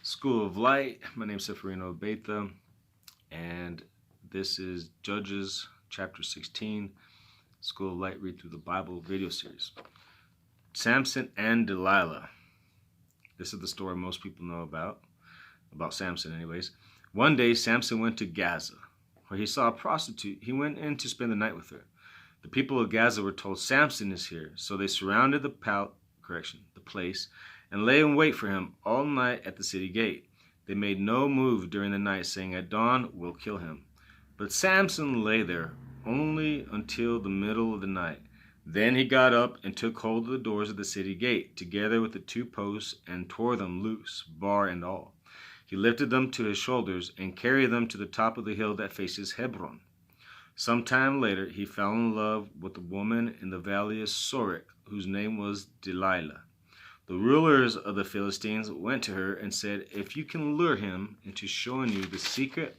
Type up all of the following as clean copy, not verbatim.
School of Light. My name is Seferino Betha, and this is Judges chapter 16, School of Light Read Through the Bible video series. Samson and Delilah. This is the story most people know about Samson anyways. One day, Samson went to Gaza, where he saw a prostitute. He went in to spend the night with her. The people of Gaza were told Samson is here, so they surrounded the place, and lay in wait for him all night at the city gate. They made no move during the night, saying, "At dawn we'll kill him." But Samson lay there only until the middle of the night. Then he got up and took hold of the doors of the city gate, together with the two posts, and tore them loose, bar and all. He lifted them to his shoulders and carried them to the top of the hill that faces Hebron. Some time later, he fell in love with a woman in the valley of Sorek, whose name was Delilah. The rulers of the Philistines went to her and said, "If you can lure him into showing you the secret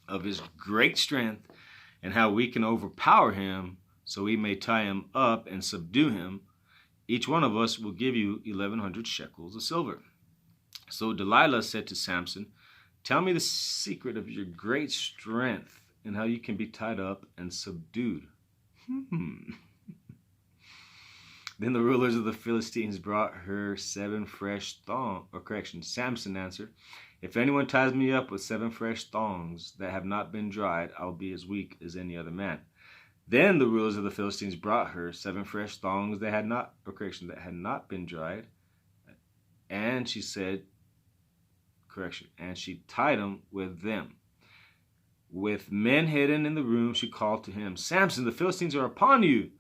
of his great strength and how we can overpower him so we may tie him up and subdue him, each one of us will give you 1,100 shekels of silver." So Delilah said to Samson, "Tell me the secret of your great strength and how you can be tied up and subdued." Then the rulers of the Philistines brought her 7 fresh Samson answered, "If anyone ties me up with 7 fresh thongs that have not been dried, I'll be as weak as any other man." Then the rulers of the Philistines brought her 7 fresh thongs that had not been dried, and she tied him with them. With men hidden in the room, she called to him, "Samson, the Philistines are upon you!"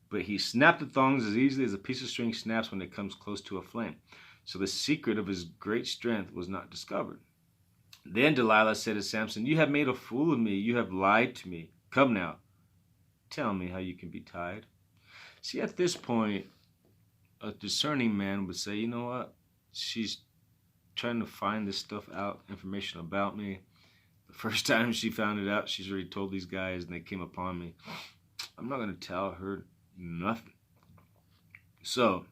But he snapped the thongs as easily as a piece of string snaps when it comes close to a flame. So the secret of his great strength was not discovered. Then Delilah said to Samson, "You have made a fool of me. You have lied to me. Come now, tell me how you can be tied." See, at this point, a discerning man would say, "You know what? She's trying to find this stuff out, information about me. The first time she found it out, she's already told these guys and they came upon me. I'm not going to tell her nothing." So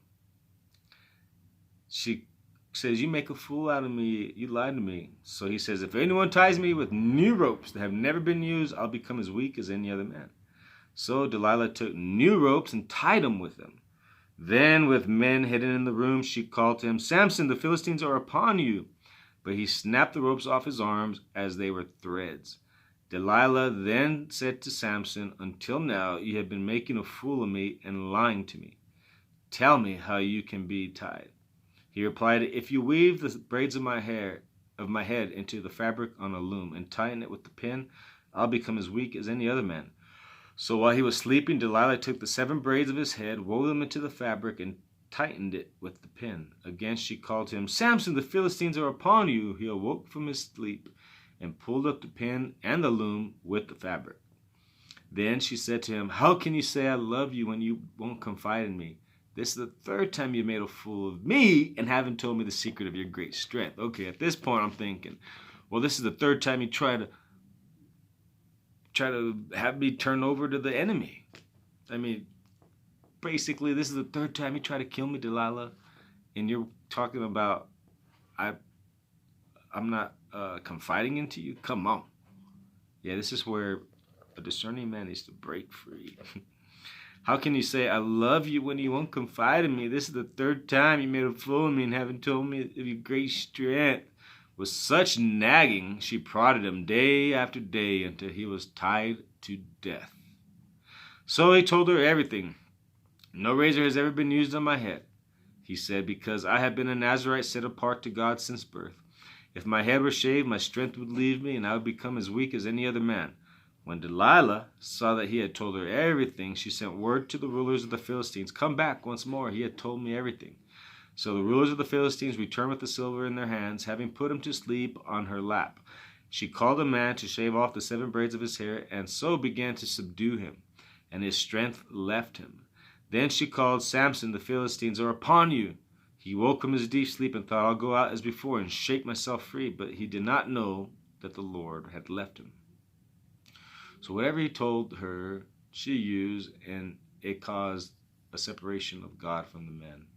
she says, "You make a fool out of me. You lied to me." So he says, "If anyone ties me with new ropes that have never been used, I'll become as weak as any other man." So Delilah took new ropes and tied him with them. Then with men hidden in the room, she called to him, "Samson, the Philistines are upon you." But he snapped the ropes off his arms as they were threads. Delilah then said to Samson, "Until now you have been making a fool of me and lying to me. Tell me how you can be tied." He replied, "If you weave the braids of my head into the fabric on a loom and tighten it with the pin, I'll become as weak as any other man." So while he was sleeping, Delilah took the 7 braids of his head, wove them into the fabric, and tightened it with the pin. Again she called to him, "Samson, the Philistines are upon you." He awoke from his sleep and pulled up the pin and the loom with the fabric. Then she said to him, "How can you say I love you when you won't confide in me? This is the 3rd time you made a fool of me and haven't told me the secret of your great strength." Okay, at this point I'm thinking, well, this is the 3rd time you try to have me turn over to the enemy. I mean, basically, this is the 3rd time you try to kill me, Delilah, and you're talking about I'm not confiding into you? Come on. Yeah, this is where a discerning man needs to break free. How can you say I love you when you won't confide in me? This is the 3rd time you made a fool of me and haven't told me of your great strength. With such nagging, she prodded him day after day until he was tied to death. So he told her everything. "No razor has ever been used on my head," he said, "because I have been a Nazirite set apart to God since birth. If my head were shaved, my strength would leave me, and I would become as weak as any other man." When Delilah saw that he had told her everything, she sent word to the rulers of the Philistines, "Come back once more. He had told me everything." So the rulers of the Philistines returned with the silver in their hands, having put him to sleep on her lap. She called a man to shave off the 7 braids of his hair, and so began to subdue him, and his strength left him. Then she called, "Samson, the Philistines are upon you." He woke from his deep sleep and thought, "I'll go out as before and shake myself free." But he did not know that the Lord had left him. So whatever he told her, she used, and it caused a separation of God from the man.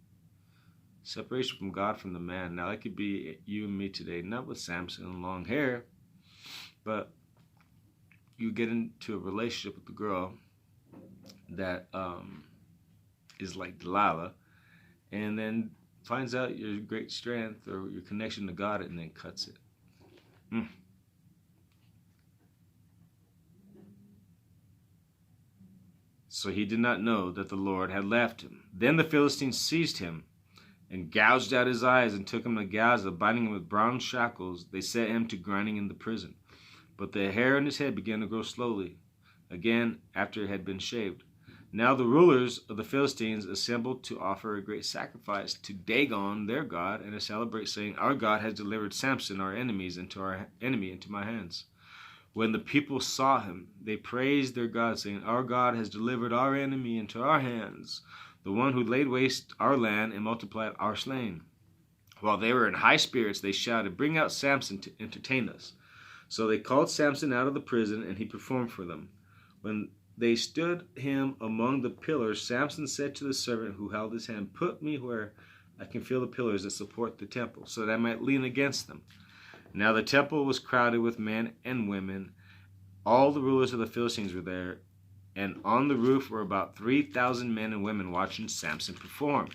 Separation from God, from the man. Now, that could be you and me today, not with Samson and long hair, but you get into a relationship with the girl that is like Delilah, and then finds out your great strength or your connection to God, and then cuts it. So he did not know that the Lord had left him. Then the Philistines seized him and gouged out his eyes and took him to Gaza, binding him with bronze shackles. They set him to grinding in the prison. But the hair on his head began to grow slowly, again after it had been shaved. Now the rulers of the Philistines assembled to offer a great sacrifice to Dagon, their god, and to celebrate, saying, "Our God has delivered Samson, our enemy, into my hands." When the people saw him, they praised their God, saying, "Our God has delivered our enemy into our hands, the one who laid waste our land and multiplied our slain." While they were in high spirits, they shouted, "Bring out Samson to entertain us." So they called Samson out of the prison, and he performed for them. When they stood him among the pillars, Samson said to the servant who held his hand, "Put me where I can feel the pillars that support the temple, so that I might lean against them." Now the temple was crowded with men and women. All the rulers of the Philistines were there, and on the roof were about 3,000 men and women watching Samson perform.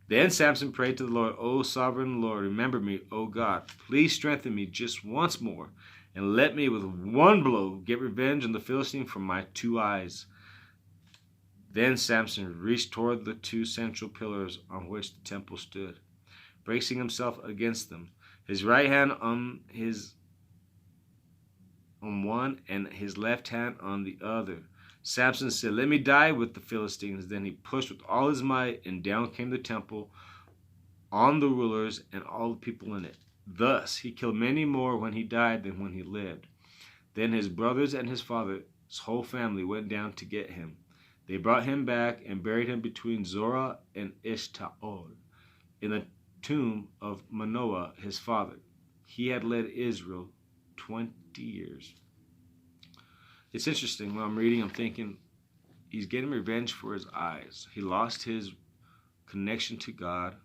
Then Samson prayed to the Lord, "O sovereign Lord, remember me, O God. Please strengthen me just once more, and let me with one blow get revenge on the Philistine for my 2 eyes." Then Samson reached toward the 2 central pillars on which the temple stood, bracing himself against them, his right hand on one and his left hand on the other. Samson said, "Let me die with the Philistines." Then he pushed with all his might, and down came the temple on the rulers and all the people in it. Thus he killed many more when he died than when he lived. Then his brothers and his father's whole family went down to get him. They brought him back and buried him between Zorah and Eshtaol, in the tomb of Manoah, his father. He had led Israel 20 years. It's interesting. When I'm reading, I'm thinking he's getting revenge for his eyes. He lost his connection to God,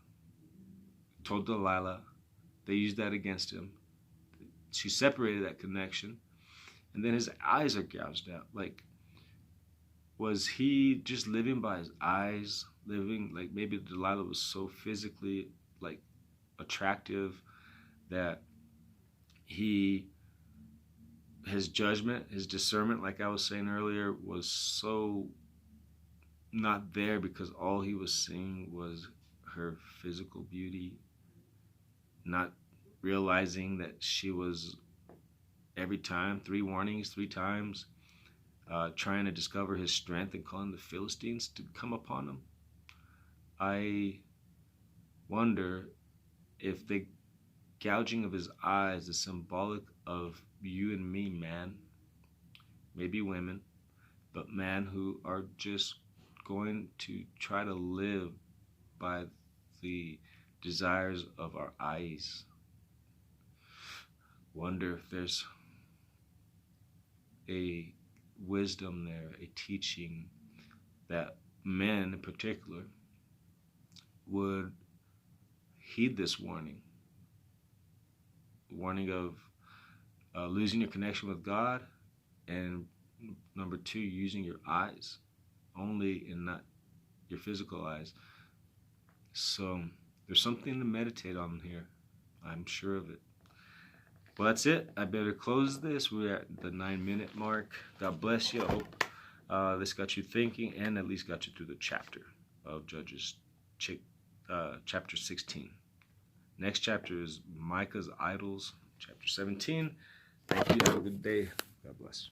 told Delilah. They used that against him. She separated that connection, and then his eyes are gouged out. Like, was he just living by his eyes? Living like maybe Delilah was so physically like attractive that his judgment, his discernment, like I was saying earlier, was so not there because all he was seeing was her physical beauty, not realizing that she was every time, 3 warnings, 3 times, trying to discover his strength and calling the Philistines to come upon him. I wonder if the gouging of his eyes is symbolic of you and me, man, maybe women, but men who are just going to try to live by the desires of our eyes. Wonder if there's a wisdom there, a teaching that men in particular would heed this warning of losing your connection with God, and number 2, using your eyes only and not your physical eyes. So there's something to meditate on here. I'm sure of it. Well, that's it. I better close this. We're at the 9-minute mark. God bless you. I hope this got you thinking and at least got you through the chapter of Judges, chapter 16. Next chapter is Micah's idols, chapter 17. Thank you. Have a good day. God bless.